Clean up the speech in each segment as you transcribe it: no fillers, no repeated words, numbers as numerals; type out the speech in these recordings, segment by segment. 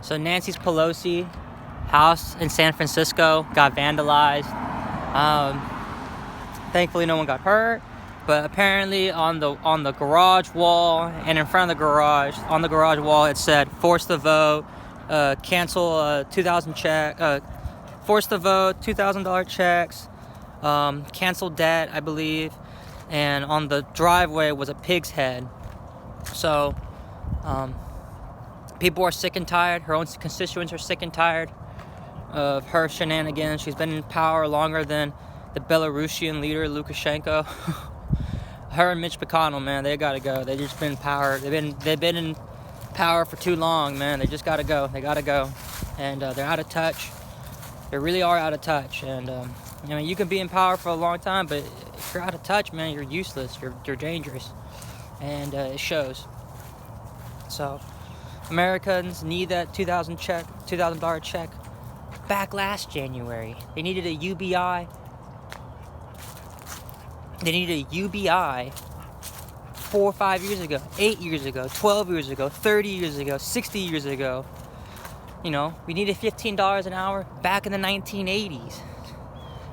So Nancy Pelosi house in San Francisco got vandalized. Thankfully no one got hurt, but apparently on the garage wall and in front of the garage, on the garage wall, it said force the vote, cancel 2,000 check, force the vote, $2,000 checks, cancel debt, I believe. And on the driveway was a pig's head. So people are sick and tired. Her own constituents are sick and tired of her shenanigans. She's been in power longer than the Belarusian leader Lukashenko. Her and Mitch McConnell, man, they gotta go. They've just been in power. They've been in power for too long, man. They just gotta go. They gotta go, and they're out of touch. They really are out of touch. And you can be in power for a long time, but if you're out of touch, man, you're useless. You're dangerous, and it shows. So Americans need that $2,000 check back last January. They needed a UBI. They needed a UBI 4 or 5 years ago, 8 years ago, 12 years ago, 30 years ago, 60 years ago. We needed $15 an hour back in the 1980s.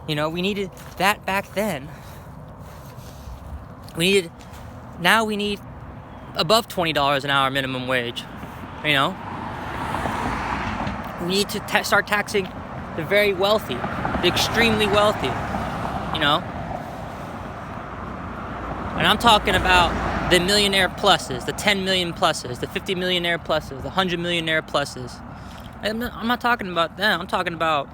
We needed that back then. Now we need above $20 an hour minimum wage. We need to start taxing the very wealthy, the extremely wealthy, And I'm talking about the millionaire pluses, the 10 million pluses, the 50 millionaire pluses, the 100 millionaire pluses. I'm not talking about them. I'm talking about,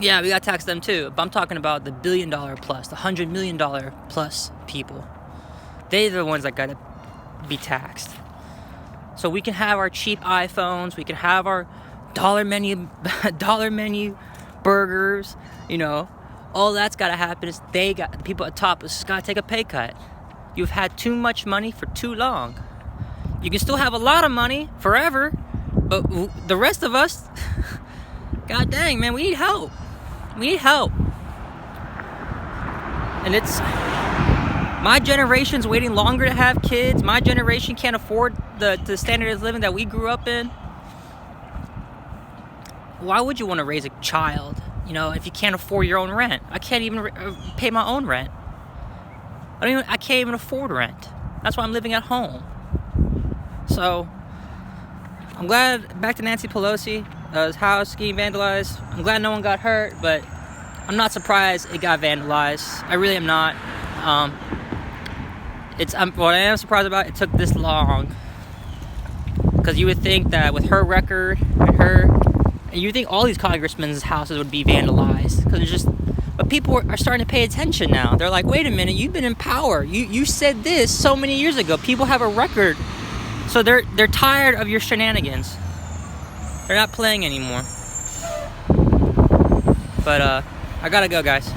yeah, we got to tax them too. But I'm talking about the $1 billion plus, the $100 million plus people. They're the ones that got to be taxed. So we can have our cheap iPhones. We can have our dollar menu burgers, All that's got to happen is the people at top has got to take a pay cut. You've had too much money for too long. You can still have a lot of money forever, but the rest of us, god dang, man, we need help. We need help. And it's my generation's waiting longer to have kids. My generation can't afford the standard of living that we grew up in. Why would you want to raise a child? If you can't afford your own rent. I can't even pay my own rent. I can't even afford rent. That's why I'm living at home. So, I'm glad, back to Nancy Pelosi, his house getting vandalized. I'm glad no one got hurt, but I'm not surprised it got vandalized. I really am not. What I am surprised about, it took this long. Because you would think that with her record, you think all these congressmen's houses would be vandalized, but people are starting to pay attention now. They're like, wait a minute, you've been in power. You said this so many years ago. People have a record, so they're tired of your shenanigans. They're not playing anymore. But I gotta go, guys.